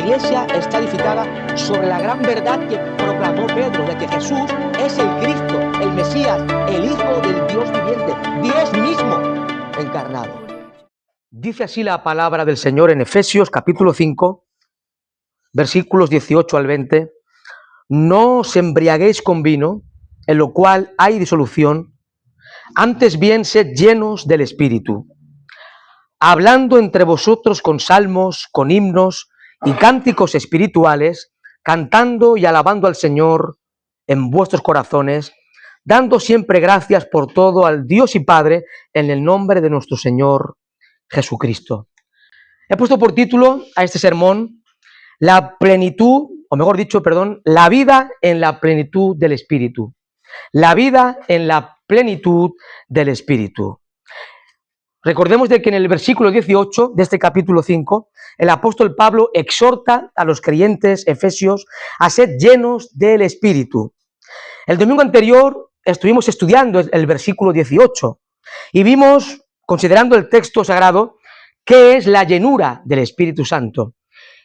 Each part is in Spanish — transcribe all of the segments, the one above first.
iglesia está edificada sobre la gran verdad que proclamó Pedro, de que Jesús es el Cristo, el Mesías, el Hijo del Dios viviente, Dios mismo encarnado. Dice así la palabra del Señor en Efesios capítulo 5, versículos 18 al 20. No os embriaguéis con vino, en lo cual hay disolución, antes bien sed llenos del Espíritu, hablando entre vosotros con salmos, con himnos y cánticos espirituales, cantando y alabando al Señor en vuestros corazones, dando siempre gracias por todo al Dios y Padre en el nombre de nuestro Señor Jesucristo. He puesto por título a este sermón la plenitud, o mejor dicho, perdón, la vida en la plenitud del Espíritu. La vida en la plenitud del Espíritu. Recordemos de que en el versículo 18 de este capítulo 5, el apóstol Pablo exhorta a los creyentes efesios a ser llenos del Espíritu. El domingo anterior estuvimos estudiando el versículo 18 y vimos, considerando el texto sagrado, qué es la llenura del Espíritu Santo.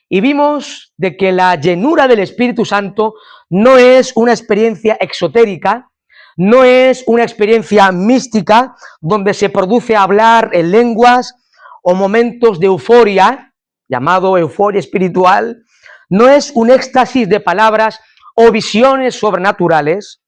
Y vimos de que la llenura del Espíritu Santo no es una experiencia exotérica, no es una experiencia mística donde se produce hablar en lenguas o momentos de euforia, llamado euforia espiritual, no es un éxtasis de palabras o visiones sobrenaturales,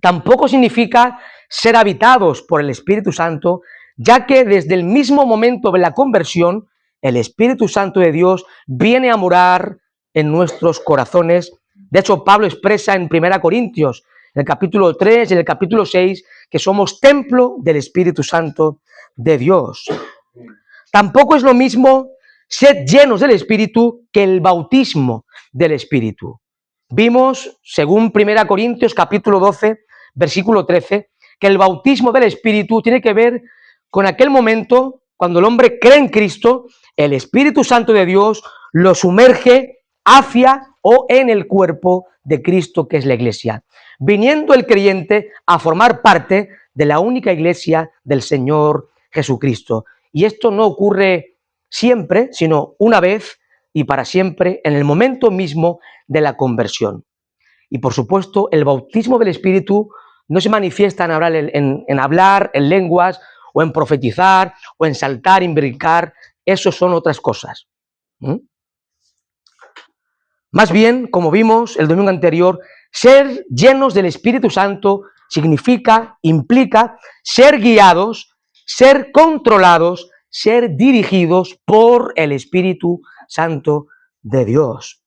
tampoco significa ser habitados por el Espíritu Santo, ya que desde el mismo momento de la conversión, el Espíritu Santo de Dios viene a morar en nuestros corazones. De hecho, Pablo expresa en 1 Corintios, en el capítulo 3 y en el capítulo 6, que somos templo del Espíritu Santo de Dios. Tampoco es lo mismo ser llenos del Espíritu que el bautismo del Espíritu. Vimos, según 1 Corintios capítulo 12, versículo 13, que el bautismo del Espíritu tiene que ver con aquel momento cuando el hombre cree en Cristo, el Espíritu Santo de Dios lo sumerge hacia o en el cuerpo de Cristo, que es la iglesia, viniendo el creyente a formar parte de la única iglesia del Señor Jesucristo. Y esto no ocurre siempre, sino una vez y para siempre, en el momento mismo de la conversión. Y por supuesto, el bautismo del Espíritu no se manifiesta en hablar en lenguas, o en profetizar, o en saltar, en brincar. Eso son otras cosas. Más bien, como vimos el domingo anterior, ser llenos del Espíritu Santo implica ser guiados, ser controlados, ser dirigidos por el Espíritu Santo de Dios.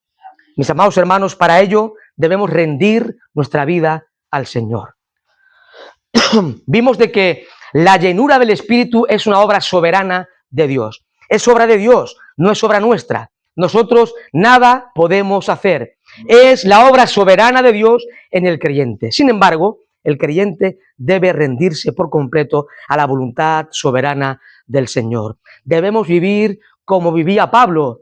Mis amados hermanos, para ello debemos rendir nuestra vida al Señor. Vimos de que la llenura del Espíritu es una obra soberana de Dios. Es obra de Dios, no es obra nuestra. Nosotros nada podemos hacer. Es la obra soberana de Dios en el creyente. Sin embargo, el creyente debe rendirse por completo a la voluntad soberana del Señor. Debemos vivir como vivía Pablo.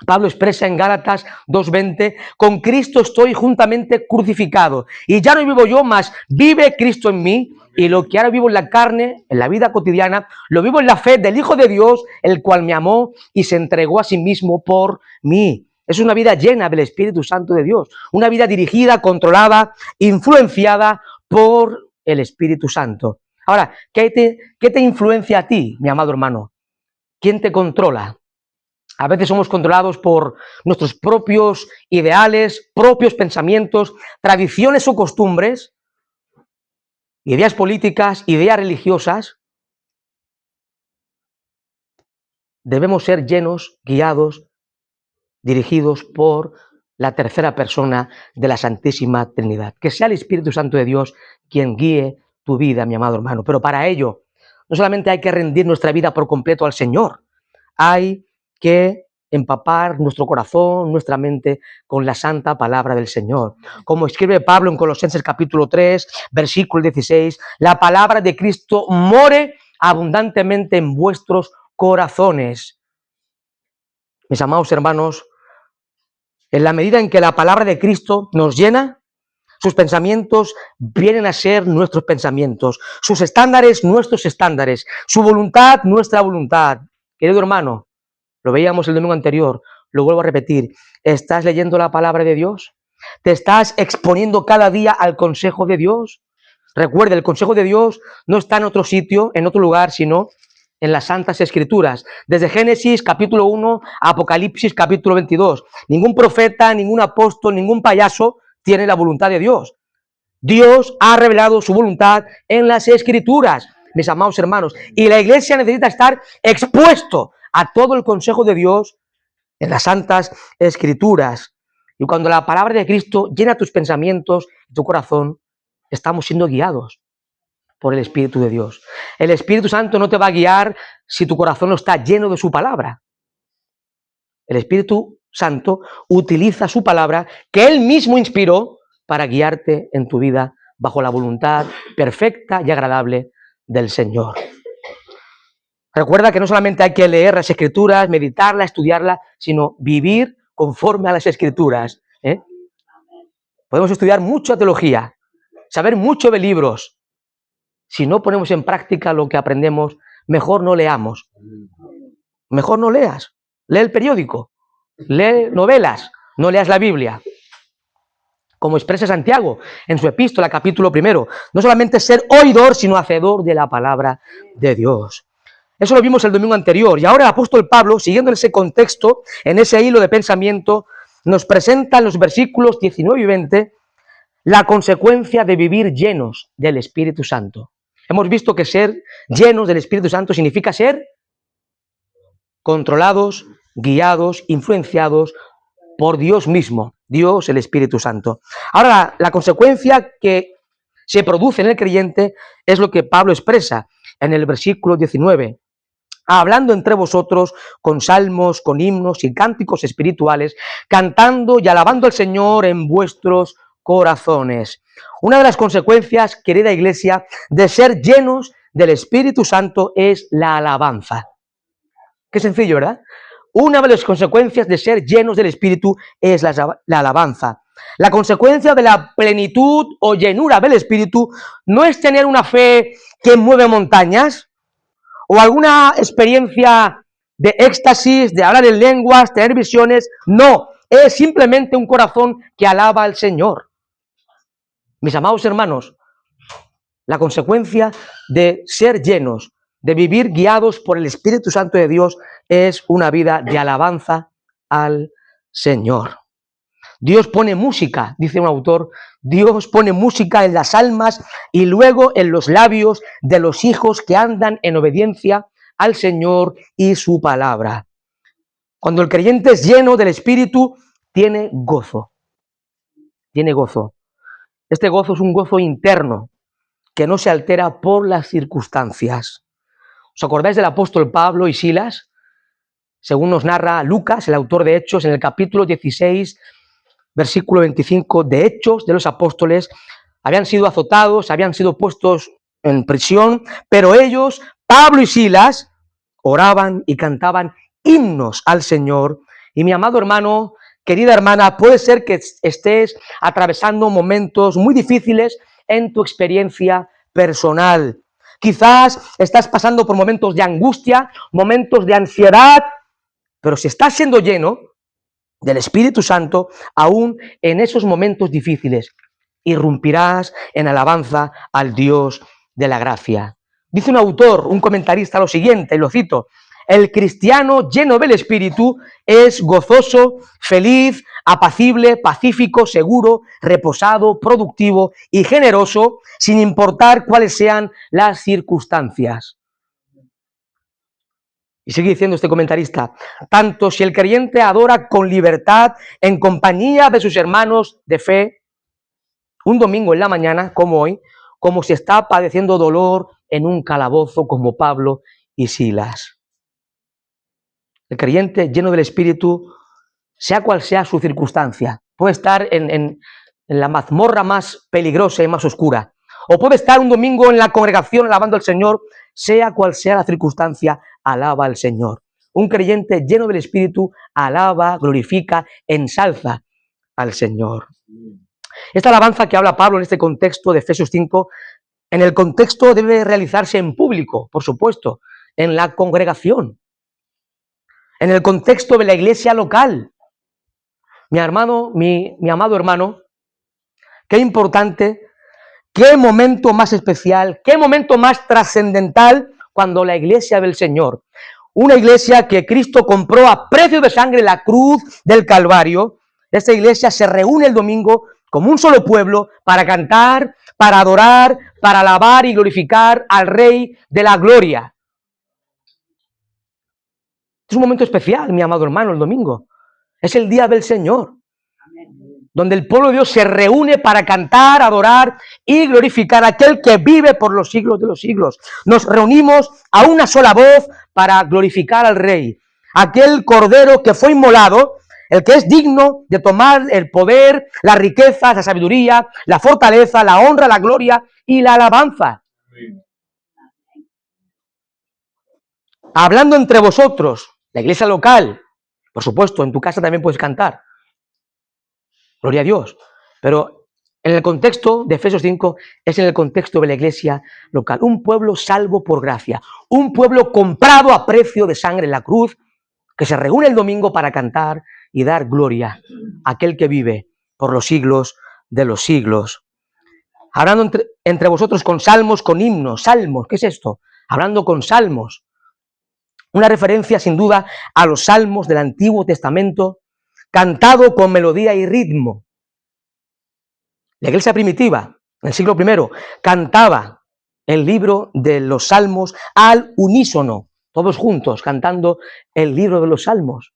Pablo expresa en Gálatas 2:20, con Cristo estoy juntamente crucificado, y ya no vivo yo, mas vive Cristo en mí, y lo que ahora vivo en la carne, en la vida cotidiana, lo vivo en la fe del Hijo de Dios, el cual me amó y se entregó a sí mismo por mí. Es una vida llena del Espíritu Santo de Dios, una vida dirigida, controlada, influenciada por el Espíritu Santo. Ahora, ¿qué te influencia a ti, mi amado hermano? ¿Quién te controla? A veces somos controlados por nuestros propios ideales, propios pensamientos, tradiciones o costumbres, ideas políticas, ideas religiosas. Debemos ser llenos, guiados, dirigidos por la tercera persona de la Santísima Trinidad. Que sea el Espíritu Santo de Dios quien guíe tu vida, mi amado hermano. Pero para ello, no solamente hay que rendir nuestra vida por completo al Señor, hay que empapar nuestro corazón, nuestra mente con la santa palabra del Señor. Como escribe Pablo en Colosenses capítulo 3, versículo 16, la palabra de Cristo more abundantemente en vuestros corazones. Mis amados hermanos, en la medida en que la palabra de Cristo nos llena, sus pensamientos vienen a ser nuestros pensamientos, sus estándares nuestros estándares, su voluntad nuestra voluntad. Querido hermano, lo veíamos el domingo anterior, Lo vuelvo a repetir, ¿estás leyendo la palabra de Dios? ¿Te estás exponiendo cada día al consejo de Dios? Recuerda, el consejo de Dios no está en otro sitio, en otro lugar, sino en las Santas Escrituras. Desde Génesis capítulo 1 a Apocalipsis capítulo 22. Ningún profeta, ningún apóstol, ningún payaso tiene la voluntad de Dios. Dios ha revelado su voluntad en las Escrituras, mis amados hermanos. Y la iglesia necesita estar expuesto a todo el consejo de Dios en las Santas Escrituras. Y cuando la palabra de Cristo llena tus pensamientos y tu corazón, estamos siendo guiados por el Espíritu de Dios. El Espíritu Santo no te va a guiar si tu corazón no está lleno de su palabra. El Espíritu Santo utiliza su palabra que Él mismo inspiró para guiarte en tu vida bajo la voluntad perfecta y agradable del Señor. Recuerda que no solamente hay que leer las Escrituras, meditarla, estudiarla, sino vivir conforme a las Escrituras. Podemos estudiar mucha teología, saber mucho de libros. Si no ponemos en práctica lo que aprendemos, mejor no leamos. Mejor no leas. Lee el periódico, lee novelas, no leas la Biblia. Como expresa Santiago en su epístola, capítulo 1, no solamente ser oidor, sino hacedor de la palabra de Dios. Eso lo vimos el domingo anterior. Y ahora el apóstol Pablo, siguiendo en ese contexto, en ese hilo de pensamiento, nos presenta en los versículos 19 y 20 la consecuencia de vivir llenos del Espíritu Santo. Hemos visto que ser llenos del Espíritu Santo significa ser controlados, guiados, influenciados por Dios mismo, Dios el Espíritu Santo. Ahora, la consecuencia que se produce en el creyente es lo que Pablo expresa en el versículo 19. Hablando entre vosotros con salmos, con himnos y cánticos espirituales, cantando y alabando al Señor en vuestros corazones. Una de las consecuencias, querida iglesia, de ser llenos del Espíritu Santo es la alabanza. Qué sencillo, ¿verdad? Una de las consecuencias de ser llenos del Espíritu es la alabanza. La consecuencia de la plenitud o llenura del Espíritu no es tener una fe que mueve montañas o alguna experiencia de éxtasis, de hablar en lenguas, tener visiones. No, es simplemente un corazón que alaba al Señor. Mis amados hermanos, la consecuencia de ser llenos, de vivir guiados por el Espíritu Santo de Dios, es una vida de alabanza al Señor. Dios pone música, dice un autor, Dios pone música en las almas y luego en los labios de los hijos que andan en obediencia al Señor y su palabra. Cuando el creyente es lleno del Espíritu, tiene gozo. Tiene gozo. Este gozo es un gozo interno que no se altera por las circunstancias. ¿Os acordáis del apóstol Pablo y Silas? Según nos narra Lucas, el autor de Hechos, en el capítulo 16, versículo 25, de Hechos de los Apóstoles, habían sido azotados, habían sido puestos en prisión, pero ellos, Pablo y Silas, oraban y cantaban himnos al Señor. Y mi amado hermano, querida hermana, puede ser que estés atravesando momentos muy difíciles en tu experiencia personal. Quizás estás pasando por momentos de angustia, momentos de ansiedad, pero si estás siendo lleno del Espíritu Santo, aún en esos momentos difíciles, irrumpirás en alabanza al Dios de la gracia. Dice un autor, un comentarista, lo siguiente, y lo cito: el cristiano lleno del Espíritu es gozoso, feliz, apacible, pacífico, seguro, reposado, productivo y generoso, sin importar cuáles sean las circunstancias. Y sigue diciendo este comentarista: tanto si el creyente adora con libertad en compañía de sus hermanos de fe, un domingo en la mañana, como hoy, como si está padeciendo dolor en un calabozo como Pablo y Silas. El creyente lleno del Espíritu, sea cual sea su circunstancia, puede estar en la mazmorra más peligrosa y más oscura, o puede estar un domingo en la congregación alabando al Señor, sea cual sea la circunstancia, alaba al Señor. Un creyente lleno del Espíritu alaba, glorifica, ensalza al Señor. Esta alabanza que habla Pablo en este contexto de Efesios 5, en el contexto debe realizarse en público, por supuesto, en la congregación. en el contexto de la iglesia local. Mi hermano, mi amado hermano, qué importante, qué momento más especial, qué momento más trascendental cuando la iglesia del Señor, una iglesia que Cristo compró a precio de sangre en la cruz del Calvario, esta iglesia se reúne el domingo como un solo pueblo para cantar, para adorar, para alabar y glorificar al Rey de la Gloria. Es un momento especial, mi amado hermano, el domingo. Es el día del Señor, donde el pueblo de Dios se reúne para cantar, adorar y glorificar a aquel que vive por los siglos de los siglos. Nos reunimos a una sola voz para glorificar al Rey, aquel Cordero que fue inmolado, el que es digno de tomar el poder, las riquezas, la sabiduría, la fortaleza, la honra, la gloria y la alabanza. Hablando entre vosotros, la iglesia local, por supuesto, en tu casa también puedes cantar. Gloria a Dios. Pero en el contexto de Efesios 5 es en el contexto de la iglesia local. Un pueblo salvo por gracia. Un pueblo comprado a precio de sangre en la cruz, que se reúne el domingo para cantar y dar gloria a aquel que vive por los siglos de los siglos. Hablando entre vosotros con salmos, con himnos. Salmos, ¿qué es esto? Hablando con salmos. Una referencia sin duda a los salmos del Antiguo Testamento, cantado con melodía y ritmo. La iglesia primitiva, en el siglo I, cantaba el libro de los salmos al unísono, todos juntos, cantando el libro de los salmos.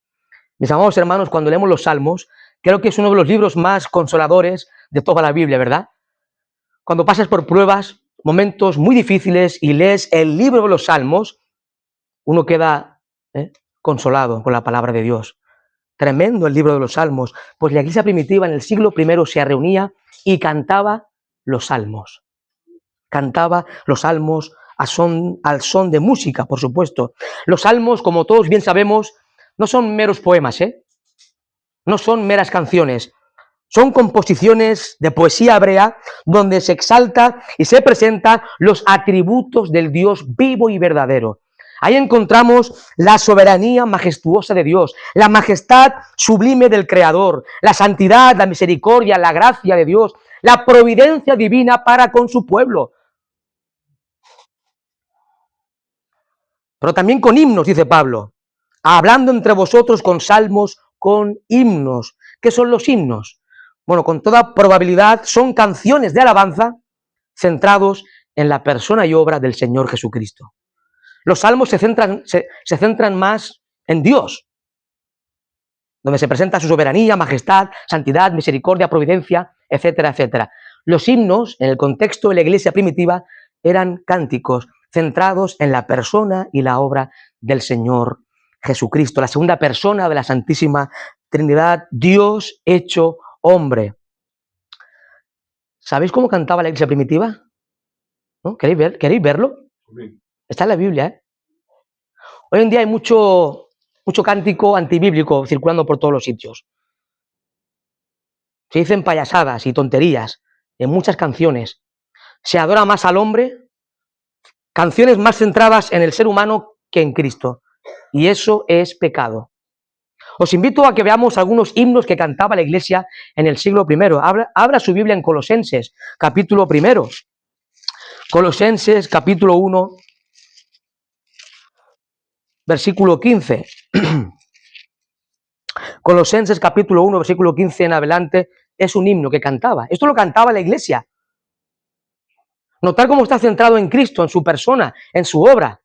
Mis amados hermanos, cuando leemos los salmos, creo que es uno de los libros más consoladores de toda la Biblia, ¿verdad? Cuando pasas por pruebas, momentos muy difíciles y lees el libro de los salmos, uno queda consolado con la palabra de Dios. Tremendo el libro de los salmos, pues la iglesia primitiva en el siglo I se reunía y cantaba los salmos. Cantaba los salmos al son de música, por supuesto. Los salmos, como todos bien sabemos, no son meros poemas, no son meras canciones. Son composiciones de poesía hebrea donde se exalta y se presenta los atributos del Dios vivo y verdadero. Ahí encontramos la soberanía majestuosa de Dios, la majestad sublime del Creador, la santidad, la misericordia, la gracia de Dios, la providencia divina para con su pueblo. Pero también con himnos, dice Pablo, hablando entre vosotros con salmos, con himnos. ¿Qué son los himnos? Bueno, con toda probabilidad son canciones de alabanza centrados en la persona y obra del Señor Jesucristo. Los salmos se centran más en Dios, donde se presenta su soberanía, majestad, santidad, misericordia, providencia, etcétera, etcétera. Los himnos, en el contexto de la iglesia primitiva, eran cánticos centrados en la persona y la obra del Señor Jesucristo, la segunda persona de la Santísima Trinidad, Dios hecho hombre. ¿Sabéis cómo cantaba la iglesia primitiva? ¿No? ¿Queréis verlo? Sí. Está en la Biblia, Hoy en día hay mucho cántico antibíblico circulando por todos los sitios. Se dicen payasadas y tonterías en muchas canciones. Se adora más al hombre, canciones más centradas en el ser humano que en Cristo. Y eso es pecado. Os invito a que veamos algunos himnos que cantaba la iglesia en el siglo I. Abra su Biblia en Colosenses, capítulo 1. Colosenses, capítulo 1, versículo 15. Colosenses, capítulo 1, versículo 15 en adelante, es un himno que cantaba. Esto lo cantaba la iglesia. Notar cómo está centrado en Cristo, en su persona, en su obra.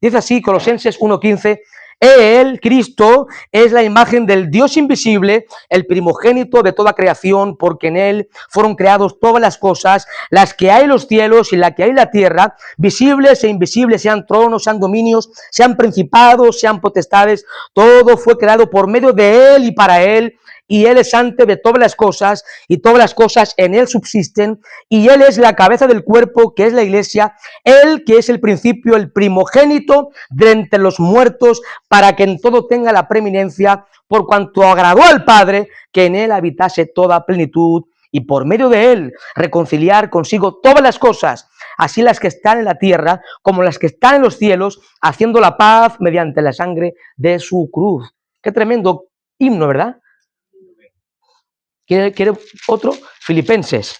Dice así, Colosenses 1:15, Él, Cristo, es la imagen del Dios invisible, el primogénito de toda creación, porque en Él fueron creados todas las cosas, las que hay en los cielos y las que hay en la tierra, visibles e invisibles, sean tronos, sean dominios, sean principados, sean potestades, todo fue creado por medio de Él y para Él, y Él es antes de todas las cosas, y todas las cosas en Él subsisten, y Él es la cabeza del cuerpo, que es la iglesia, Él que es el principio, el primogénito de entre los muertos, para que en todo tenga la preeminencia, por cuanto agradó al Padre que en Él habitase toda plenitud, y por medio de Él reconciliar consigo todas las cosas, así las que están en la tierra como las que están en los cielos, haciendo la paz mediante la sangre de su cruz. Qué tremendo himno, ¿verdad? ¿Quiere otro? Filipenses.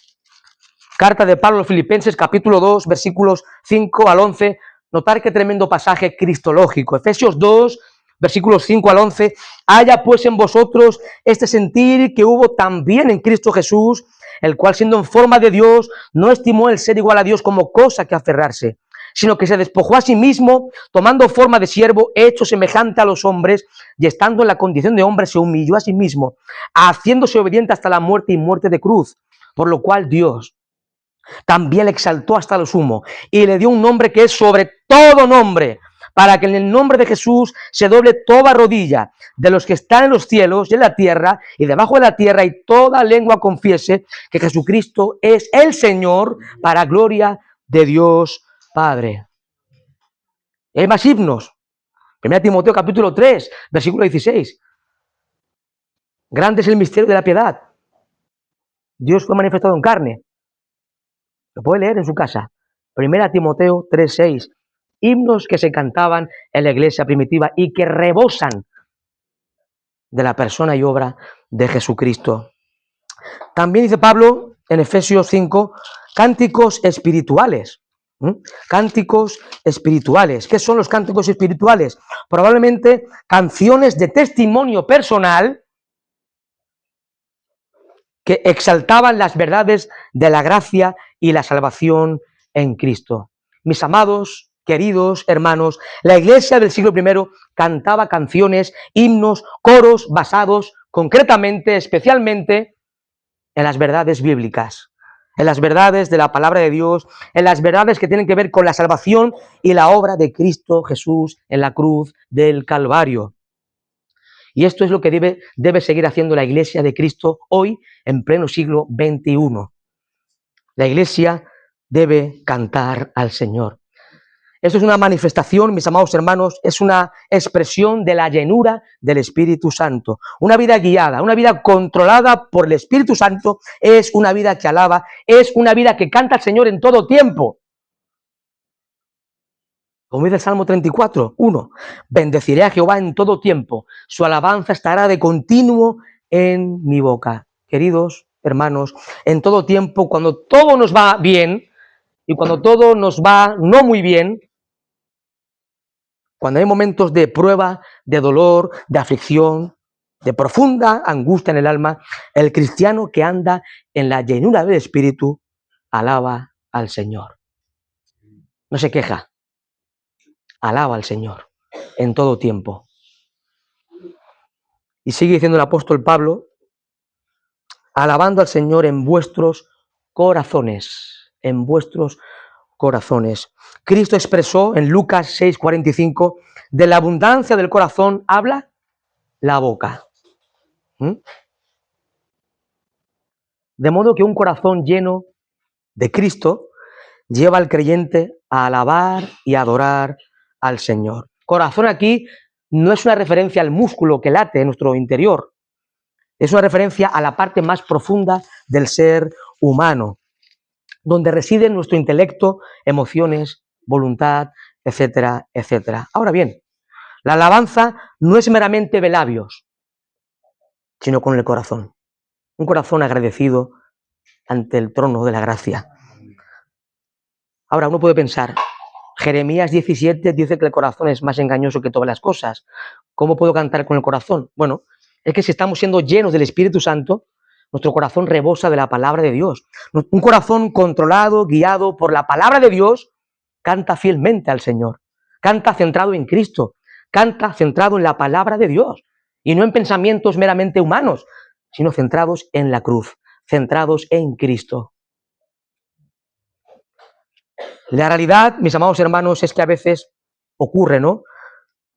Carta de Pablo a los Filipenses, capítulo 2, versículos 5 al 11. Notar qué tremendo pasaje cristológico. Efesios 2, versículos 5 al 11. Haya pues en vosotros este sentir que hubo también en Cristo Jesús, el cual siendo en forma de Dios, no estimó el ser igual a Dios como cosa que aferrarse, sino que se despojó a sí mismo, tomando forma de siervo, hecho semejante a los hombres, y estando en la condición de hombre, se humilló a sí mismo, haciéndose obediente hasta la muerte y muerte de cruz, por lo cual Dios también le exaltó hasta lo sumo y le dio un nombre que es sobre todo nombre, para que en el nombre de Jesús se doble toda rodilla de los que están en los cielos y en la tierra y debajo de la tierra, y toda lengua confiese que Jesucristo es el Señor, para gloria de Dios Padre. Hay más himnos. 1 Timoteo capítulo 3, versículo 16. Grande es el misterio de la piedad. Dios fue manifestado en carne. Lo puede leer en su casa. 1 Timoteo 3:6. Himnos que se cantaban en la iglesia primitiva y que rebosan de la persona y obra de Jesucristo. También dice Pablo en Efesios 5, cánticos espirituales. Cánticos espirituales. ¿Qué son los cánticos espirituales? Probablemente canciones de testimonio personal que exaltaban las verdades de la gracia y la salvación en Cristo. Mis amados, queridos hermanos, la iglesia del siglo I cantaba canciones, himnos, coros basados concretamente, especialmente en las verdades bíblicas, en las verdades de la palabra de Dios, en las verdades que tienen que ver con la salvación y la obra de Cristo Jesús en la cruz del Calvario. Y esto es lo que debe seguir haciendo la Iglesia de Cristo hoy, en pleno siglo XXI. La Iglesia debe cantar al Señor. Esto es una manifestación, mis amados hermanos, es una expresión de la llenura del Espíritu Santo. Una vida guiada, una vida controlada por el Espíritu Santo es una vida que alaba, es una vida que canta al Señor en todo tiempo. Como dice el Salmo 34, 1, bendeciré a Jehová en todo tiempo, su alabanza estará de continuo en mi boca. Queridos hermanos, en todo tiempo, cuando todo nos va bien y cuando todo nos va no muy bien, cuando hay momentos de prueba, de dolor, de aflicción, de profunda angustia en el alma, el cristiano que anda en la llenura del Espíritu alaba al Señor. No se queja. Alaba al Señor en todo tiempo. Y sigue diciendo el apóstol Pablo, alabando al Señor en vuestros corazones, en vuestros corazones. Cristo expresó en Lucas 6:45, de la abundancia del corazón habla la boca. De modo que un corazón lleno de Cristo lleva al creyente a alabar y adorar al Señor. Corazón aquí no es una referencia al músculo que late en nuestro interior, es una referencia a la parte más profunda del ser humano, donde reside nuestro intelecto, emociones, voluntad, etcétera, etcétera. Ahora bien, la alabanza no es meramente de labios, sino con el corazón. Un corazón agradecido ante el trono de la gracia. Ahora uno puede pensar, Jeremías 17 dice que el corazón es más engañoso que todas las cosas. ¿Cómo puedo cantar con el corazón? Bueno, es que si estamos siendo llenos del Espíritu Santo, nuestro corazón rebosa de la palabra de Dios. Un corazón controlado, guiado por la palabra de Dios, canta fielmente al Señor. Canta centrado en Cristo. Canta centrado en la palabra de Dios. Y no en pensamientos meramente humanos, sino centrados en la cruz, centrados en Cristo. La realidad, mis amados hermanos, es que a veces ocurre, ¿no?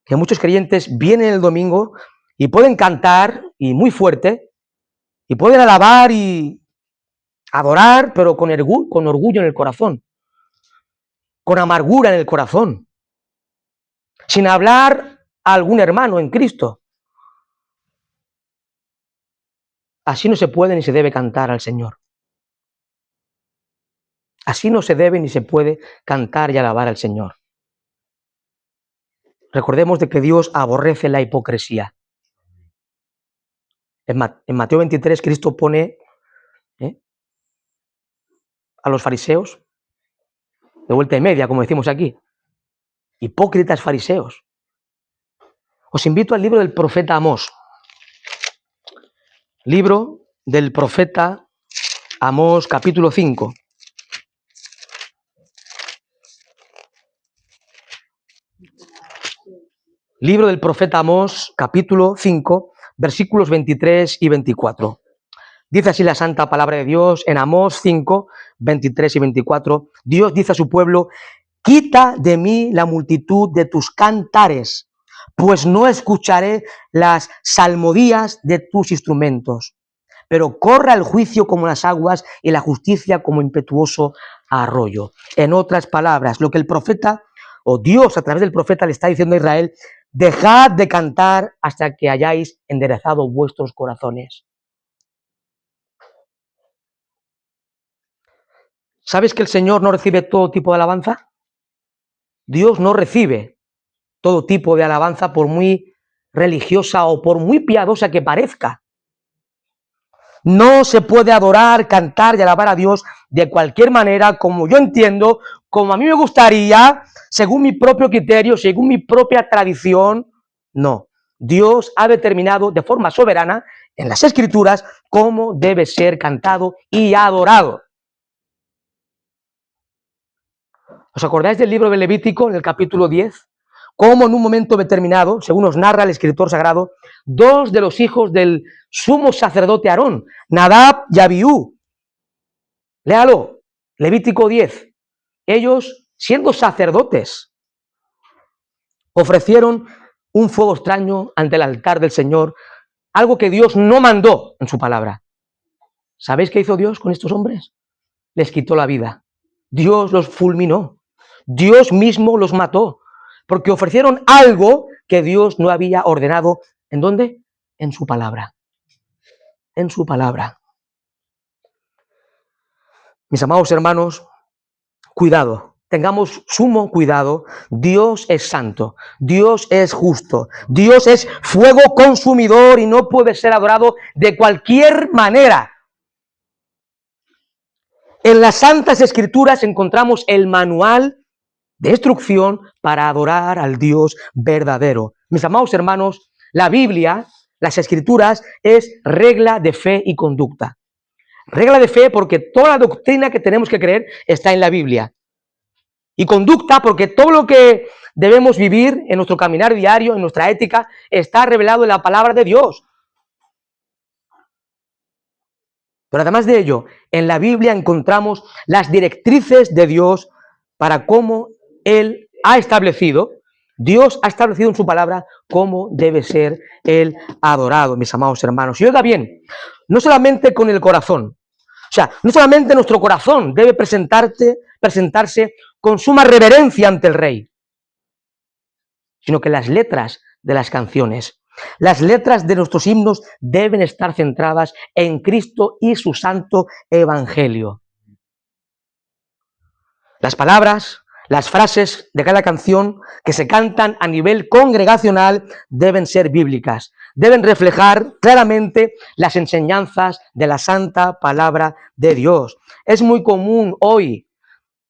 Que muchos creyentes vienen el domingo y pueden cantar, y muy fuerte, y pueden alabar y adorar, pero con orgullo en el corazón, con amargura en el corazón, sin hablar a algún hermano en Cristo. Así no se puede ni se debe cantar al Señor. Así no se debe ni se puede cantar y alabar al Señor. Recordemos de que Dios aborrece la hipocresía. En Mateo 23, Cristo pone a los fariseos de vuelta y media, como decimos aquí. Hipócritas fariseos. Os invito al libro del profeta Amós. Libro del profeta Amós, capítulo 5. Libro del profeta Amós, capítulo 5, versículos 23 y 24. Dice así la santa palabra de Dios en Amós 5, 23 y 24. Dios dice a su pueblo: quita de mí la multitud de tus cantares, pues no escucharé las salmodías de tus instrumentos. Pero corra el juicio como las aguas y la justicia como impetuoso arroyo. En otras palabras, lo que el profeta o Dios a través del profeta le está diciendo a Israel: dejad de cantar hasta que hayáis enderezado vuestros corazones. ¿Sabes que el Señor no recibe todo tipo de alabanza? Dios no recibe todo tipo de alabanza, por muy religiosa o por muy piadosa que parezca. No se puede adorar, cantar y alabar a Dios de cualquier manera, como yo entiendo, como a mí me gustaría, según mi propio criterio, según mi propia tradición. No. Dios ha determinado de forma soberana en las Escrituras cómo debe ser cantado y adorado. ¿Os acordáis del libro de Levítico, en el capítulo 10? Cómo en un momento determinado, según nos narra el escritor sagrado, dos de los hijos del sumo sacerdote Aarón, Nadab y Abiú, léalo, Levítico 10, ellos, siendo sacerdotes, ofrecieron un fuego extraño ante el altar del Señor, algo que Dios no mandó en su palabra. ¿Sabéis qué hizo Dios con estos hombres? Les quitó la vida. Dios los fulminó. Dios mismo los mató, porque ofrecieron algo que Dios no había ordenado. ¿En dónde? En su palabra. En su palabra. Mis amados hermanos, cuidado, tengamos sumo cuidado. Dios es santo, Dios es justo, Dios es fuego consumidor y no puede ser adorado de cualquier manera. En las Santas Escrituras encontramos el manual de instrucción para adorar al Dios verdadero. Mis amados hermanos, la Biblia, las Escrituras, es regla de fe y conducta. Regla de fe porque toda la doctrina que tenemos que creer está en la Biblia. Y conducta porque todo lo que debemos vivir en nuestro caminar diario, en nuestra ética, está revelado en la palabra de Dios. Pero además de ello, en la Biblia encontramos las directrices de Dios para cómo Él ha establecido, Dios ha establecido en su palabra cómo debe ser Él adorado, mis amados hermanos. Y oiga bien, no solamente con el corazón, o sea, no solamente nuestro corazón debe presentarse con suma reverencia ante el Rey, sino que las letras de las canciones, las letras de nuestros himnos deben estar centradas en Cristo y su santo evangelio. Las palabras, las frases de cada canción que se cantan a nivel congregacional deben ser bíblicas, deben reflejar claramente las enseñanzas de la santa palabra de Dios. Es muy común hoy,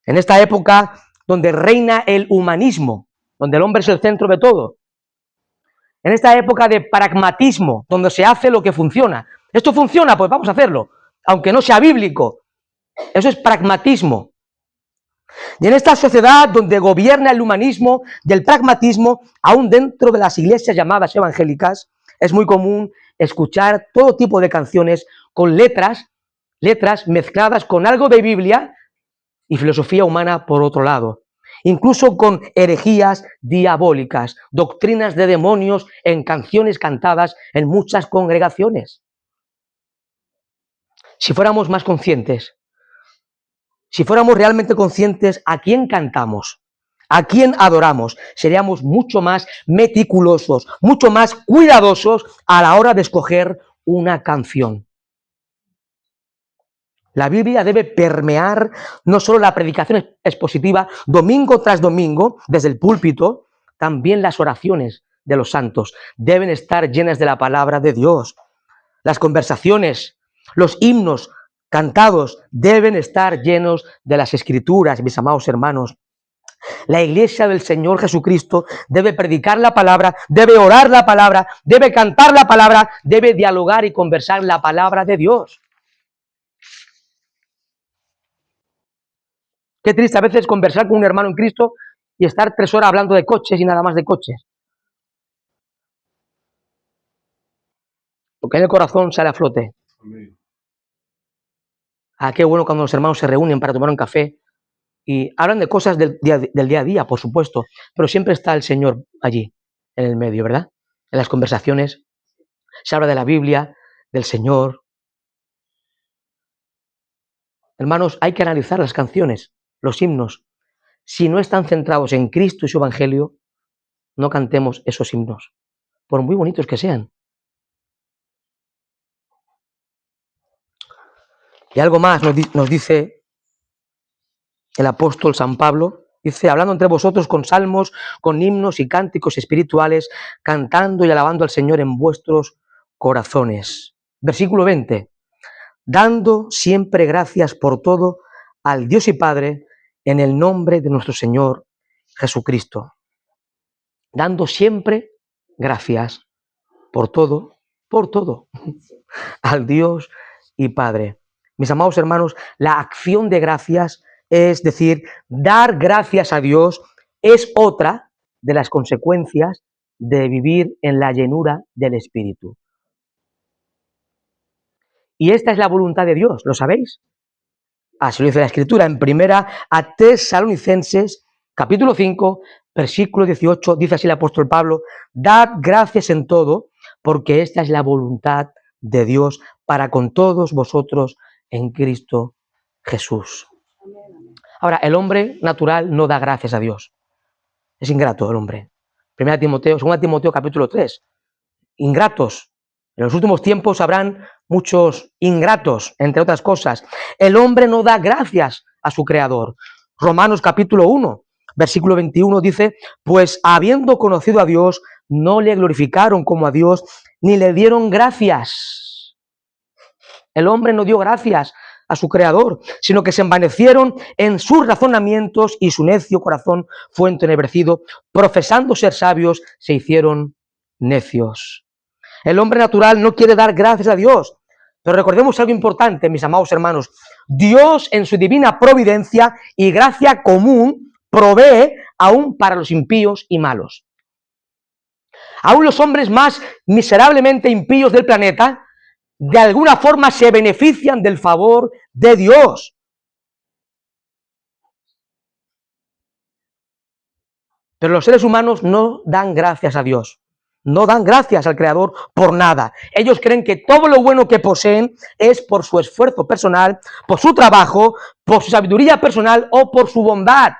en esta época donde reina el humanismo, donde el hombre es el centro de todo, en esta época de pragmatismo, donde se hace lo que funciona. Esto funciona, pues vamos a hacerlo, aunque no sea bíblico. Eso es pragmatismo. Y en esta sociedad donde gobierna el humanismo y el pragmatismo, aún dentro de las iglesias llamadas evangélicas, es muy común escuchar todo tipo de canciones con letras mezcladas con algo de Biblia y filosofía humana por otro lado. Incluso con herejías diabólicas, doctrinas de demonios en canciones cantadas en muchas congregaciones. Si fuéramos más conscientes, si fuéramos realmente conscientes a quién cantamos, a quién adoramos, seríamos mucho más meticulosos, mucho más cuidadosos a la hora de escoger una canción. La Biblia debe permear no solo la predicación expositiva domingo tras domingo desde el púlpito, también las oraciones de los santos deben estar llenas de la palabra de Dios. Las conversaciones, los himnos cantados deben estar llenos de las Escrituras, mis amados hermanos. La iglesia del Señor Jesucristo debe predicar la palabra, debe orar la palabra, debe cantar la palabra, debe dialogar y conversar la palabra de Dios. Qué triste a veces conversar con un hermano en Cristo y estar 3 horas hablando de coches y nada más de coches. Porque en el corazón sale a flote. Ah, qué bueno cuando los hermanos se reúnen para tomar un café y hablan de cosas del día a día, por supuesto, pero siempre está el Señor allí, en el medio, ¿verdad? En las conversaciones se habla de la Biblia, del Señor. Hermanos, hay que analizar las canciones, los himnos. Si no están centrados en Cristo y su Evangelio, no cantemos esos himnos, por muy bonitos que sean. Y algo más nos dice el apóstol San Pablo, dice, hablando entre vosotros con salmos, con himnos y cánticos espirituales, cantando y alabando al Señor en vuestros corazones. Versículo 20, dando siempre gracias por todo al Dios y Padre en el nombre de nuestro Señor Jesucristo. Dando siempre gracias por todo, al Dios y Padre. Mis amados hermanos, la acción de gracias, es decir, dar gracias a Dios, es otra de las consecuencias de vivir en la llenura del Espíritu. Y esta es la voluntad de Dios, ¿lo sabéis? Así lo dice la Escritura en 1 Tesalonicenses, capítulo 5, versículo 18, dice así el apóstol Pablo, dad gracias en todo, porque esta es la voluntad de Dios para con todos vosotros en Cristo Jesús. Ahora, el hombre natural no da gracias a Dios. Es ingrato el hombre. 2 Timoteo capítulo 3. Ingratos. En los últimos tiempos habrán muchos ingratos, entre otras cosas. El hombre no da gracias a su Creador. Romanos capítulo 1, versículo 21 dice, pues habiendo conocido a Dios, no le glorificaron como a Dios, ni le dieron gracias. El hombre no dio gracias a su Creador, sino que se envanecieron en sus razonamientos y su necio corazón fue entenebrecido, profesando ser sabios, se hicieron necios. El hombre natural no quiere dar gracias a Dios, pero recordemos algo importante, mis amados hermanos. Dios en su divina providencia y gracia común provee aún para los impíos y malos. Aún los hombres más miserablemente impíos del planeta de alguna forma se benefician del favor de Dios. Pero los seres humanos no dan gracias a Dios. No dan gracias al Creador por nada. Ellos creen que todo lo bueno que poseen es por su esfuerzo personal, por su trabajo, por su sabiduría personal o por su bondad.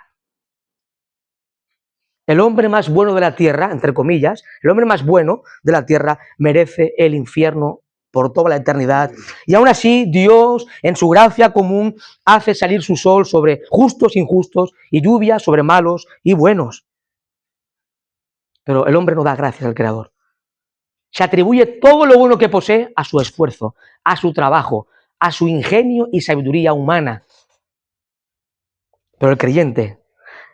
El hombre más bueno de la tierra, entre comillas, el hombre más bueno de la tierra merece el infierno por toda la eternidad. Y aún así, Dios, en su gracia común, hace salir su sol sobre justos e injustos y lluvia sobre malos y buenos. Pero el hombre no da gracias al Creador. Se atribuye todo lo bueno que posee a su esfuerzo, a su trabajo, a su ingenio y sabiduría humana. Pero el creyente,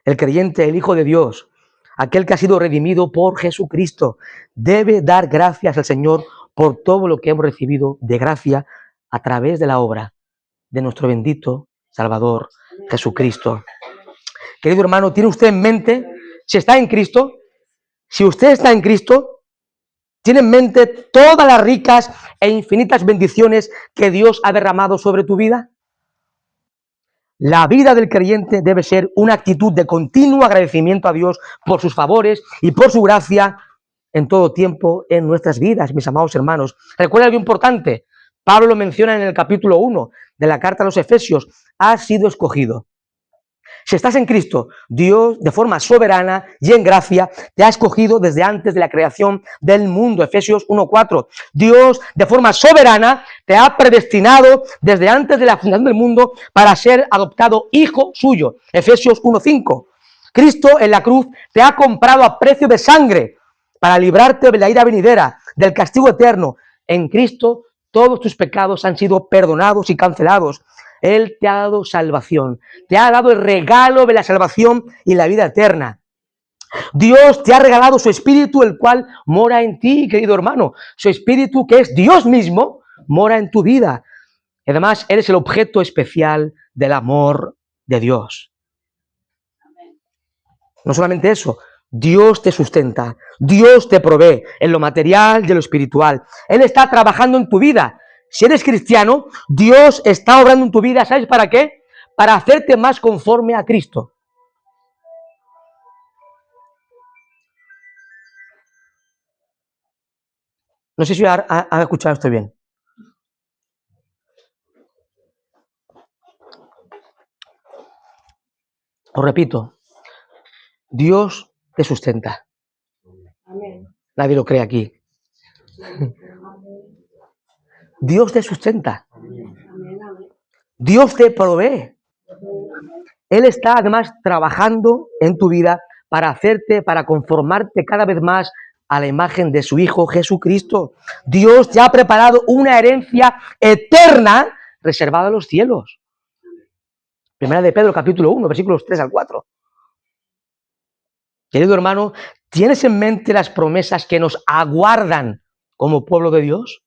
el Hijo de Dios, aquel que ha sido redimido por Jesucristo, debe dar gracias al Señor por todo lo que hemos recibido de gracia a través de la obra de nuestro bendito Salvador Jesucristo. Querido hermano, ¿tiene usted en mente, si está en Cristo, si usted está en Cristo, tiene en mente todas las ricas e infinitas bendiciones que Dios ha derramado sobre tu vida? La vida del creyente debe ser una actitud de continuo agradecimiento a Dios por sus favores y por su gracia en todo tiempo en nuestras vidas, mis amados hermanos. Recuerda algo importante, Pablo lo menciona en el capítulo 1 de la carta a los Efesios, has sido escogido. Si estás en Cristo, Dios de forma soberana y en gracia te ha escogido desde antes de la creación del mundo. Efesios 1:4. Dios de forma soberana te ha predestinado desde antes de la fundación del mundo para ser adoptado hijo suyo. Efesios 1:5. Cristo en la cruz te ha comprado a precio de sangre para librarte de la ira venidera, del castigo eterno. En Cristo todos tus pecados han sido perdonados y cancelados. Él te ha dado salvación, te ha dado el regalo de la salvación y la vida eterna. Dios te ha regalado su Espíritu, el cual mora en ti, querido hermano. Su Espíritu, que es Dios mismo, mora en tu vida. Y además, eres el objeto especial del amor de Dios. No solamente eso, Dios te sustenta, Dios te provee en lo material y en lo espiritual. Él está trabajando en tu vida. Si eres cristiano, Dios está obrando en tu vida, ¿sabes para qué? Para hacerte más conforme a Cristo. No sé si ha escuchado esto bien. Os repito, Dios te sustenta. Amén. Nadie lo cree aquí. Dios te sustenta. Dios te provee. Él está además trabajando en tu vida para hacerte, para conformarte cada vez más a la imagen de su Hijo Jesucristo. Dios te ha preparado una herencia eterna reservada a los cielos. Primera de Pedro, capítulo 1, versículos 3 al 4. Querido hermano, ¿tienes en mente las promesas que nos aguardan como pueblo de Dios?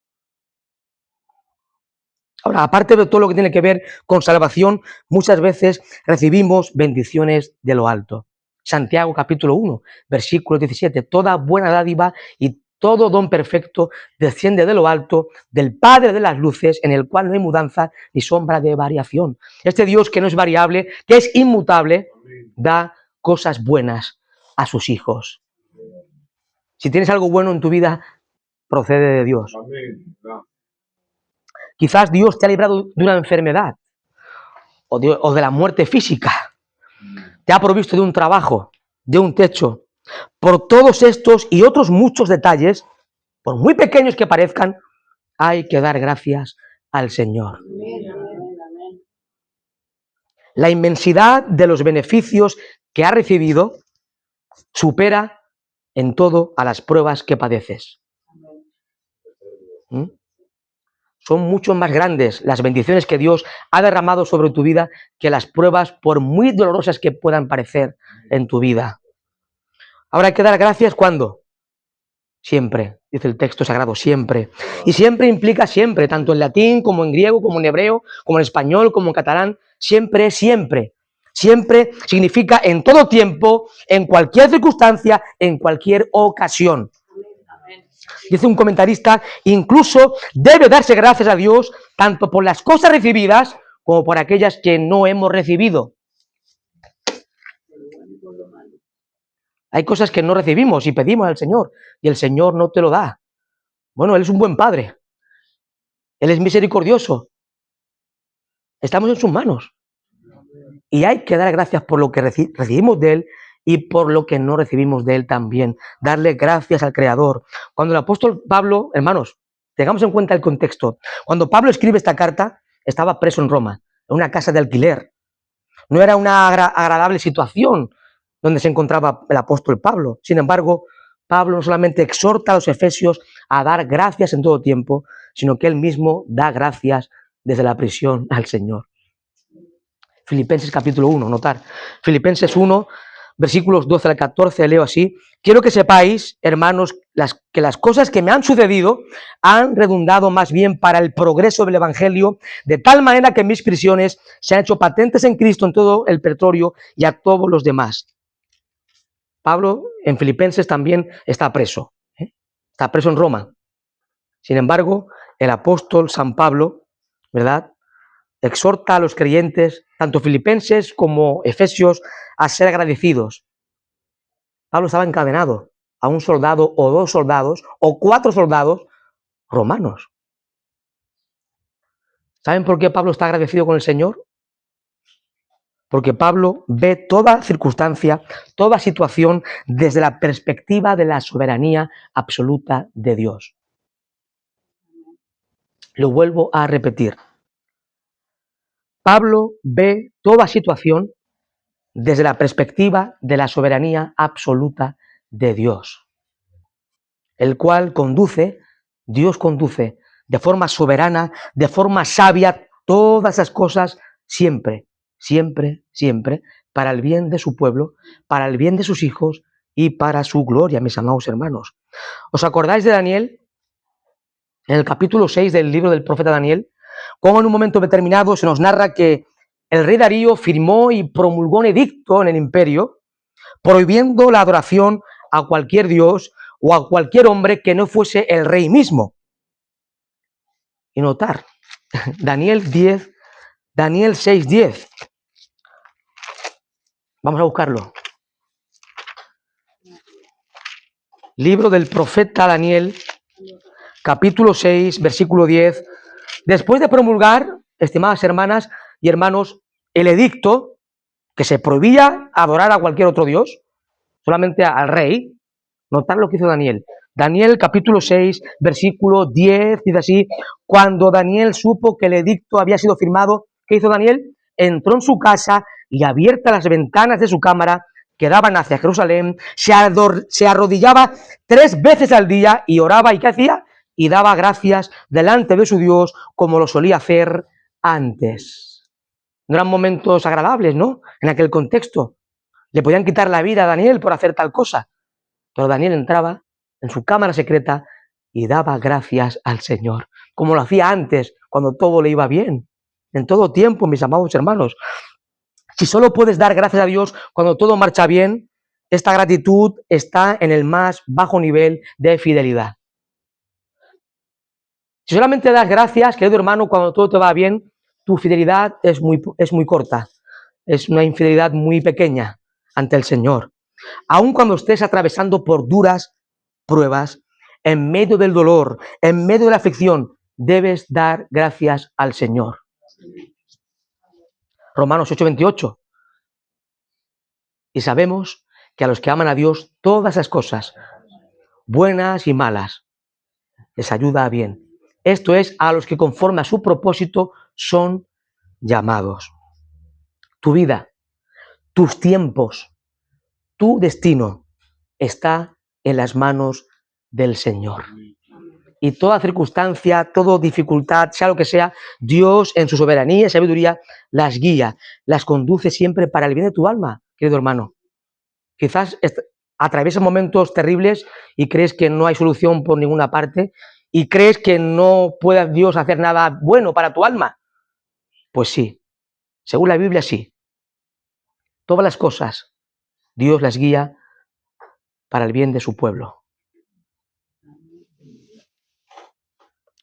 Ahora, aparte de todo lo que tiene que ver con salvación, muchas veces recibimos bendiciones de lo alto. Santiago capítulo 1, versículo 17. Toda buena dádiva y todo don perfecto desciende de lo alto, del Padre de las luces, en el cual no hay mudanza ni sombra de variación. Este Dios que no es variable, que es inmutable, da cosas buenas a sus hijos. Si tienes algo bueno en tu vida, procede de Dios. Quizás Dios te ha librado de una enfermedad o de la muerte física. Te ha provisto de un trabajo, de un techo. Por todos estos y otros muchos detalles, por muy pequeños que parezcan, hay que dar gracias al Señor. La inmensidad de los beneficios que has recibido supera en todo a las pruebas que padeces. Son mucho más grandes las bendiciones que Dios ha derramado sobre tu vida que las pruebas, por muy dolorosas que puedan parecer en tu vida. Ahora hay que dar gracias, ¿cuándo? Siempre, dice el texto sagrado, siempre. Y siempre implica siempre, tanto en latín como en griego, como en hebreo, como en español, como en catalán. Siempre, siempre. Siempre significa en todo tiempo, en cualquier circunstancia, en cualquier ocasión. Dice un comentarista, incluso debe darse gracias a Dios tanto por las cosas recibidas como por aquellas que no hemos recibido. Hay cosas que no recibimos y pedimos al Señor y el Señor no te lo da. Bueno, Él es un buen Padre. Él es misericordioso. Estamos en sus manos. Y hay que dar gracias por lo que recibimos de Él y por lo que no recibimos de Él también. Darle gracias al Creador. Cuando el apóstol Pablo, hermanos, tengamos en cuenta el contexto. Cuando Pablo escribe esta carta, estaba preso en Roma, en una casa de alquiler. No era una agradable situación donde se encontraba el apóstol Pablo. Sin embargo, Pablo no solamente exhorta a los efesios a dar gracias en todo tiempo, sino que él mismo da gracias desde la prisión al Señor. Filipenses capítulo 1, notar. Filipenses 1, versículos 12 al 14, leo así. Quiero que sepáis, hermanos, que las cosas que me han sucedido han redundado más bien para el progreso del Evangelio, de tal manera que mis prisiones se han hecho patentes en Cristo en todo el pretorio y a todos los demás. Pablo en Filipenses también está preso. Está preso en Roma. Sin embargo, el apóstol San Pablo, ¿verdad?, exhorta a los creyentes, tanto filipenses como efesios, a ser agradecidos. Pablo estaba encadenado a un soldado o 2 soldados o 4 soldados romanos. ¿Saben por qué Pablo está agradecido con el Señor? Porque Pablo ve toda circunstancia, toda situación desde la perspectiva de la soberanía absoluta de Dios. Lo vuelvo a repetir. Pablo ve toda situación desde la perspectiva de la soberanía absoluta de Dios, el cual Dios conduce de forma soberana, de forma sabia, todas esas cosas siempre, siempre, siempre, para el bien de su pueblo, para el bien de sus hijos y para su gloria, mis amados hermanos. ¿Os acordáis de Daniel? En el capítulo 6 del libro del profeta Daniel, como en un momento determinado se nos narra que el rey Darío firmó y promulgó un edicto en el imperio prohibiendo la adoración a cualquier dios o a cualquier hombre que no fuese el rey mismo. Y notar, Daniel 6:10. Vamos a buscarlo. Libro del profeta Daniel, capítulo 6, versículo 10. Después de promulgar, estimadas hermanas y hermanos, el edicto que se prohibía adorar a cualquier otro dios, solamente al rey, notar lo que hizo Daniel. Daniel capítulo 6, versículo 10, dice así: cuando Daniel supo que el edicto había sido firmado, ¿qué hizo Daniel? Entró en su casa y abiertas las ventanas de su cámara que daban hacia Jerusalén, se arrodillaba 3 veces al día y oraba. ¿Y qué hacía? Y daba gracias delante de su Dios como lo solía hacer antes. No eran momentos agradables, ¿no? En aquel contexto. Le podían quitar la vida a Daniel por hacer tal cosa. Pero Daniel entraba en su cámara secreta y daba gracias al Señor, como lo hacía antes, cuando todo le iba bien. En todo tiempo, mis amados hermanos. Si solo puedes dar gracias a Dios cuando todo marcha bien, esta gratitud está en el más bajo nivel de fidelidad. Si solamente das gracias, querido hermano, cuando todo te va bien, tu fidelidad es muy corta. Es una infidelidad muy pequeña ante el Señor. Aun cuando estés atravesando por duras pruebas, en medio del dolor, en medio de la aflicción, debes dar gracias al Señor. Romanos 8:28. Y sabemos que a los que aman a Dios, todas esas cosas, buenas y malas, les ayuda a bien. Esto es, a los que conforme a su propósito son llamados. Tu vida, tus tiempos, tu destino está en las manos del Señor. Y toda circunstancia, toda dificultad, sea lo que sea, Dios en su soberanía y sabiduría las guía, las conduce siempre para el bien de tu alma, querido hermano. Quizás atraviesas momentos terribles y crees que no hay solución por ninguna parte y crees que no puede Dios hacer nada bueno para tu alma. Pues sí, según la Biblia sí. Todas las cosas Dios las guía para el bien de su pueblo.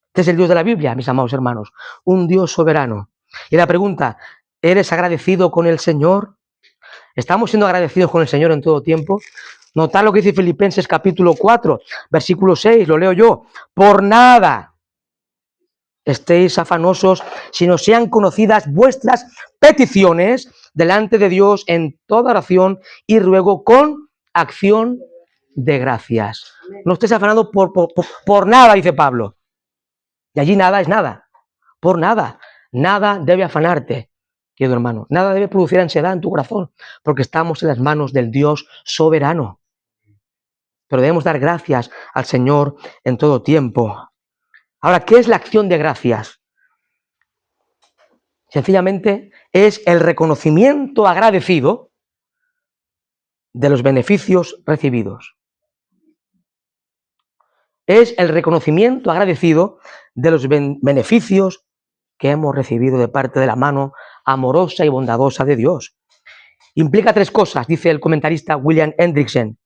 Este es el Dios de la Biblia, mis amados hermanos, un Dios soberano. Y la pregunta, ¿eres agradecido con el Señor? ¿Estamos siendo agradecidos con el Señor en todo tiempo? Notad lo que dice Filipenses capítulo 4, versículo 6, lo leo yo. Por nada estéis afanosos, sino sean conocidas vuestras peticiones delante de Dios en toda oración y ruego con acción de gracias. No estés afanado por nada, dice Pablo. Y allí nada es nada, por nada. Nada debe afanarte, querido hermano. Nada debe producir ansiedad en tu corazón, porque estamos en las manos del Dios soberano. Pero debemos dar gracias al Señor en todo tiempo. Ahora, ¿qué es la acción de gracias? Sencillamente es el reconocimiento agradecido de los beneficios recibidos. Es el reconocimiento agradecido de los beneficios que hemos recibido de parte de la mano amorosa y bondadosa de Dios. Implica 3 cosas, dice el comentarista William Hendrickson.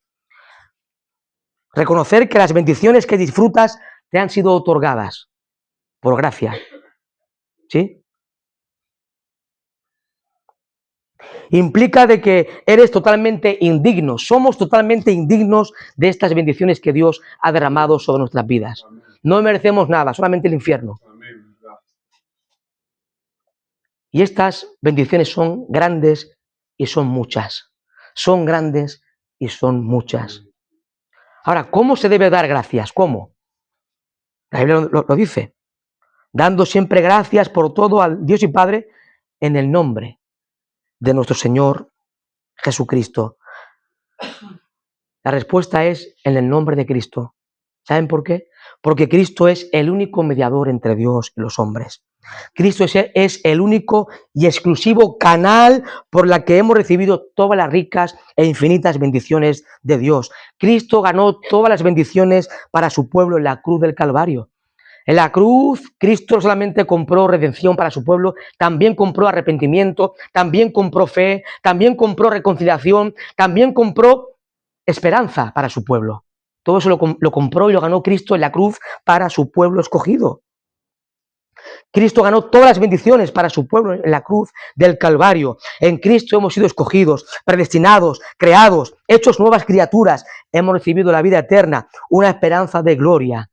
Reconocer que las bendiciones que disfrutas te han sido otorgadas por gracia. ¿Sí? Implica de que eres totalmente indigno, somos totalmente indignos de estas bendiciones que Dios ha derramado sobre nuestras vidas. No merecemos nada, solamente el infierno. Y estas bendiciones son grandes y son muchas. Son grandes y son muchas. Ahora, ¿cómo se debe dar gracias? ¿Cómo? La Biblia lo dice. Dando siempre gracias por todo al Dios y Padre en el nombre de nuestro Señor Jesucristo. La respuesta es en el nombre de Cristo. ¿Saben por qué? Porque Cristo es el único mediador entre Dios y los hombres. Cristo es el único y exclusivo canal por la que hemos recibido todas las ricas e infinitas bendiciones de Dios. Cristo ganó todas las bendiciones para su pueblo en la cruz del Calvario. En la cruz, Cristo no solamente compró redención para su pueblo, también compró arrepentimiento, también compró fe, también compró reconciliación, también compró esperanza para su pueblo. Todo eso lo compró y lo ganó Cristo en la cruz para su pueblo escogido. Cristo ganó todas las bendiciones para su pueblo en la cruz del Calvario. En Cristo hemos sido escogidos, predestinados, creados, hechos nuevas criaturas. Hemos recibido la vida eterna, una esperanza de gloria.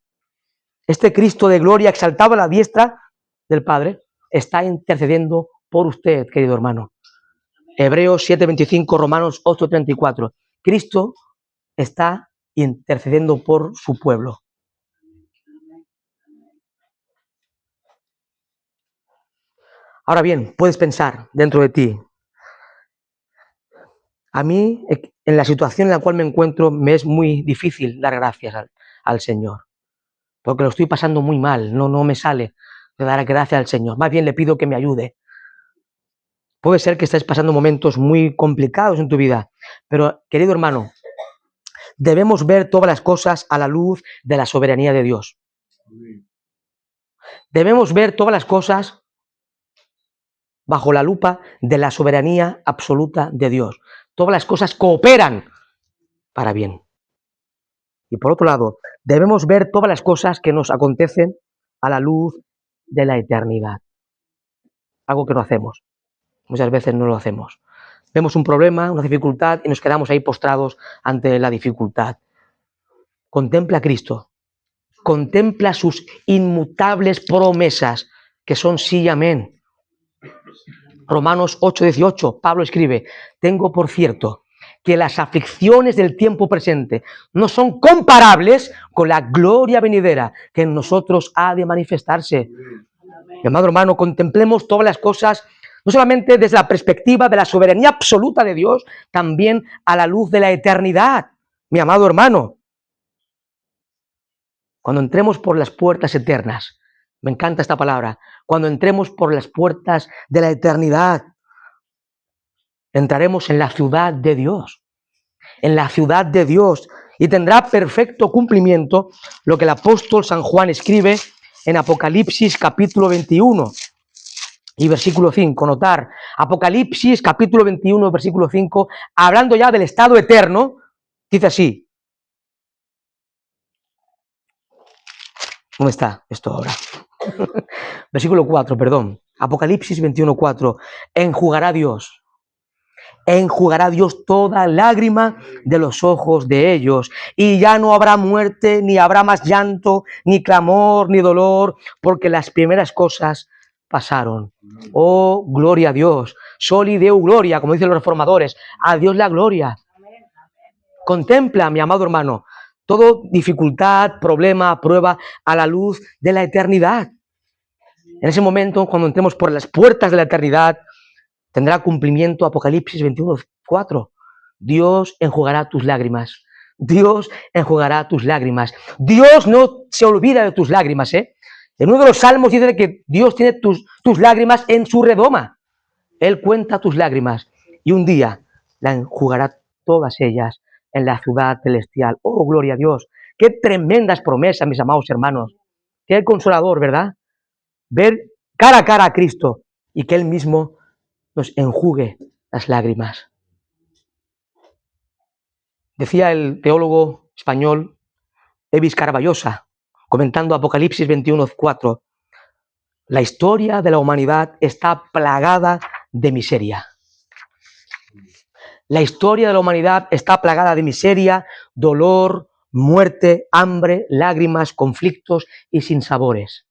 Este Cristo de gloria, exaltado a la diestra del Padre, está intercediendo por usted, querido hermano. Hebreos 7:25, Romanos 8:34. Cristo está intercediendo por su pueblo. Ahora bien, puedes pensar dentro de ti, a mí, en la situación en la cual me encuentro, me es muy difícil dar gracias al Señor, porque lo estoy pasando muy mal, no me sale de dar gracias al Señor, más bien le pido que me ayude. Puede ser que estés pasando momentos muy complicados en tu vida, pero, querido hermano, debemos ver todas las cosas a la luz de la soberanía de Dios. Debemos ver todas las cosas bajo la lupa de la soberanía absoluta de Dios. Todas las cosas cooperan para bien. Y por otro lado, debemos ver todas las cosas que nos acontecen a la luz de la eternidad. Algo que no hacemos. Muchas veces no lo hacemos. Vemos un problema, una dificultad y nos quedamos ahí postrados ante la dificultad. Contempla a Cristo. Contempla sus inmutables promesas, que son sí y amén. Romanos 8:18, Pablo escribe, tengo por cierto que las aflicciones del tiempo presente no son comparables con la gloria venidera que en nosotros ha de manifestarse. Mi amado hermano, contemplemos todas las cosas, no solamente desde la perspectiva de la soberanía absoluta de Dios, también a la luz de la eternidad, mi amado hermano. Cuando entremos por las puertas eternas, me encanta esta palabra, cuando entremos por las puertas de la eternidad, entraremos en la ciudad de Dios, y tendrá perfecto cumplimiento lo que el apóstol San Juan escribe en Apocalipsis capítulo 21 y versículo 5. Notar, Apocalipsis capítulo 21, versículo 5, hablando ya del estado eterno, dice así. ¿Dónde está esto ahora? Versículo 4, perdón. Apocalipsis 21:4. Enjugará Dios toda lágrima de los ojos de ellos, y ya no habrá muerte, ni habrá más llanto, ni clamor, ni dolor, porque las primeras cosas pasaron. Oh, gloria a Dios. Soli Deo gloria, como dicen los reformadores. A Dios la gloria. Contempla, mi amado hermano, toda dificultad, problema, prueba a la luz de la eternidad. En ese momento, cuando entremos por las puertas de la eternidad, tendrá cumplimiento Apocalipsis 21:4. Dios enjugará tus lágrimas. Dios enjugará tus lágrimas. Dios no se olvida de tus lágrimas, ¿eh? En uno de los salmos dice que Dios tiene tus lágrimas en su redoma. Él cuenta tus lágrimas y un día la enjugará todas ellas en la ciudad celestial. Oh, gloria a Dios. Qué tremendas promesas, mis amados hermanos. Qué consolador, ¿verdad? Ver cara a cara a Cristo y que Él mismo nos enjugue las lágrimas. Decía el teólogo español Evis Carballosa, comentando Apocalipsis 21:4, la historia de la humanidad está plagada de miseria. La historia de la humanidad está plagada de miseria, dolor, muerte, hambre, lágrimas, conflictos y sinsabores.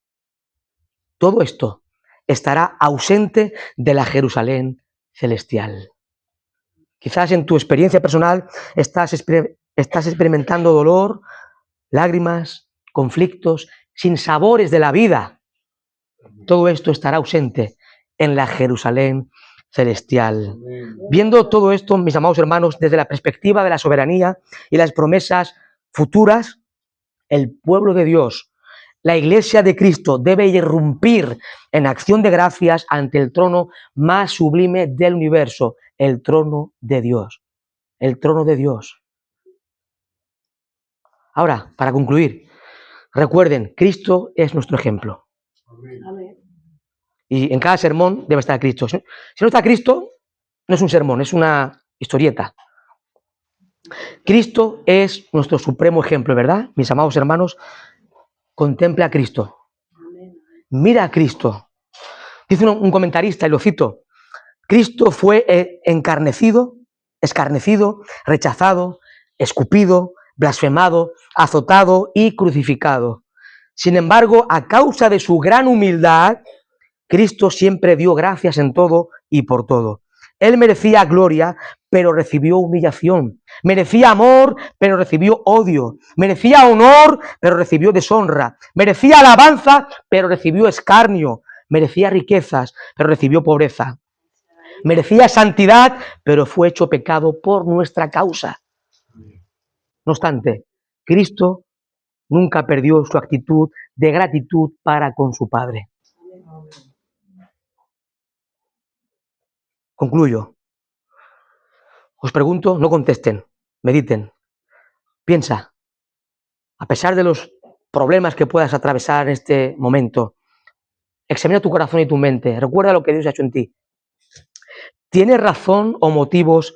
Todo esto estará ausente de la Jerusalén celestial. Quizás en tu experiencia personal estás experimentando dolor, lágrimas, conflictos, sinsabores de la vida. Todo esto estará ausente en la Jerusalén celestial. Viendo todo esto, mis amados hermanos, desde la perspectiva de la soberanía y las promesas futuras, el pueblo de Dios, la iglesia de Cristo, debe irrumpir en acción de gracias ante el trono más sublime del universo, el trono de Dios. El trono de Dios. Ahora, para concluir, recuerden, Cristo es nuestro ejemplo. Amén. Y en cada sermón debe estar Cristo. Si no está Cristo, no es un sermón, es una historieta. Cristo es nuestro supremo ejemplo, ¿verdad? Mis amados hermanos, contempla a Cristo. Mira a Cristo. Dice un comentarista, y lo cito, Cristo fue escarnecido, rechazado, escupido, blasfemado, azotado y crucificado. Sin embargo, a causa de su gran humildad, Cristo siempre dio gracias en todo y por todo. Él merecía gloria, pero recibió humillación. Merecía amor, pero recibió odio. Merecía honor, pero recibió deshonra. Merecía alabanza, pero recibió escarnio. Merecía riquezas, pero recibió pobreza. Merecía santidad, pero fue hecho pecado por nuestra causa. No obstante, Cristo nunca perdió su actitud de gratitud para con su Padre. Concluyo. Os pregunto, no contesten, mediten. Piensa, a pesar de los problemas que puedas atravesar en este momento, examina tu corazón y tu mente, recuerda lo que Dios ha hecho en ti. ¿Tienes razón o motivos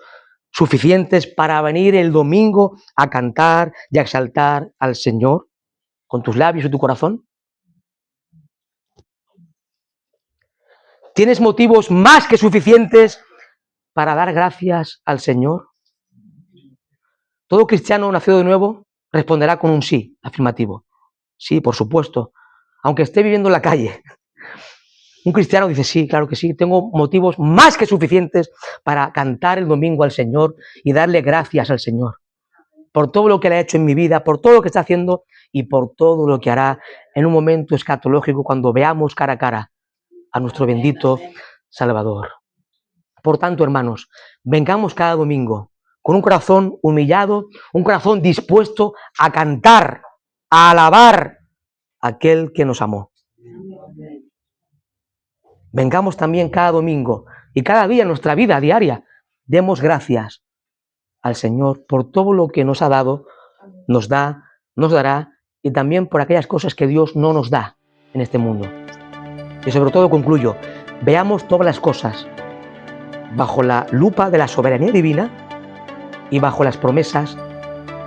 suficientes para venir el domingo a cantar y a exaltar al Señor con tus labios y tu corazón? ¿Tienes motivos más que suficientes para dar gracias al Señor? Todo cristiano nacido de nuevo responderá con un sí afirmativo. Sí, por supuesto, aunque esté viviendo en la calle. Un cristiano dice, sí, claro que sí, tengo motivos más que suficientes para cantar el domingo al Señor y darle gracias al Señor por todo lo que le ha hecho en mi vida, por todo lo que está haciendo y por todo lo que hará en un momento escatológico cuando veamos cara a cara a nuestro bendito Salvador. Por tanto, hermanos, vengamos cada domingo con un corazón humillado, un corazón dispuesto a cantar, a alabar a aquel que nos amó. Vengamos también cada domingo y cada día en nuestra vida diaria, demos gracias al Señor por todo lo que nos ha dado, nos da, nos dará y también por aquellas cosas que Dios no nos da en este mundo. Y sobre todo concluyo, veamos todas las cosas bajo la lupa de la soberanía divina y bajo las promesas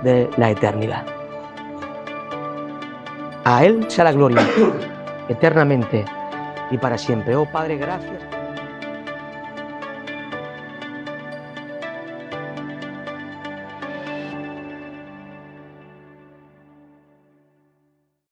de la eternidad. A Él sea la gloria eternamente y para siempre. Oh Padre, gracias.